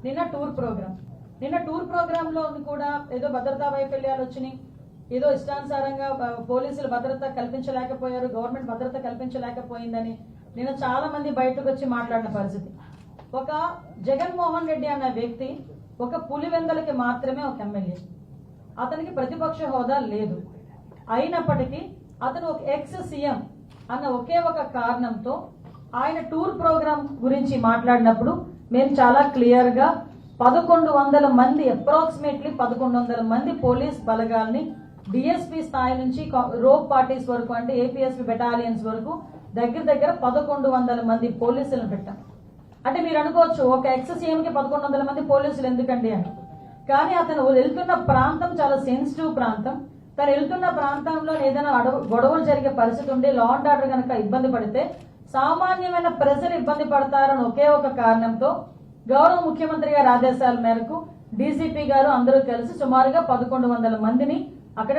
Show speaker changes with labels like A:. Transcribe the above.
A: నిన్న tour programme లో కూడా ఏదో భద్రతా వైఫల్యాలు వచ్చినాయి, ఏదో ఇష్టానుసారంగా పోలీసులు భద్రత కల్పించలేకపోయారు, గవర్నమెంట్ భద్రత కల్పించలేకపోయిందని నిన్న చాలా మంది బయటకు వచ్చి మాట్లాడిన పరిస్థితి. ఒక జగన్మోహన్ రెడ్డి అన్న వ్యక్తి ఒక పులివెందలకి మాత్రమే ఒక ఎమ్మెల్యే, అతనికి ప్రతిపక్ష హోదా లేదు. అయినప్పటికీ అతను ఒక ఎక్స్ సీఎం అన్న ఒకే ఒక కారణంతో ఆయన టూర్ ప్రోగ్రామ్ గురించి మాట్లాడినప్పుడు మేము చాలా క్లియర్ గా 1100 మంది, అప్రాక్సిమేట్లీ 1100 మంది పోలీస్ బలగాల్ని డిఎస్పీ స్థాయి నుంచి రోప్ పార్టీస్ వరకు అంటే ఏపీఎస్పీ బెటాలియన్స్ వరకు దగ్గర 1100 మంది పోలీసులను పెట్టాం. అంటే మీరు అనుకోవచ్చు ఒక ఎక్స్ సీఎం కి 1100 మంది పోలీసులు ఎందుకండి అని. కానీ అతను వెళ్తున్న ప్రాంతం చాలా సెన్సిటివ్ ప్రాంతం. తను వెళ్తున్న ప్రాంతంలో ఏదైనా గొడవలు జరిగే పరిస్థితి ఉండి లా అండ్ ఆర్డర్ కనుక ఇబ్బంది పడితే సామాన్యమైన ప్రజలు ఇబ్బంది పడతారని ఒకే ఒక కారణంతో గౌరవ ముఖ్యమంత్రి గారి ఆదేశాల మేరకు డీజీపీ గారు అందరూ కలిసి సుమారుగా 1100 మందిని అక్కడ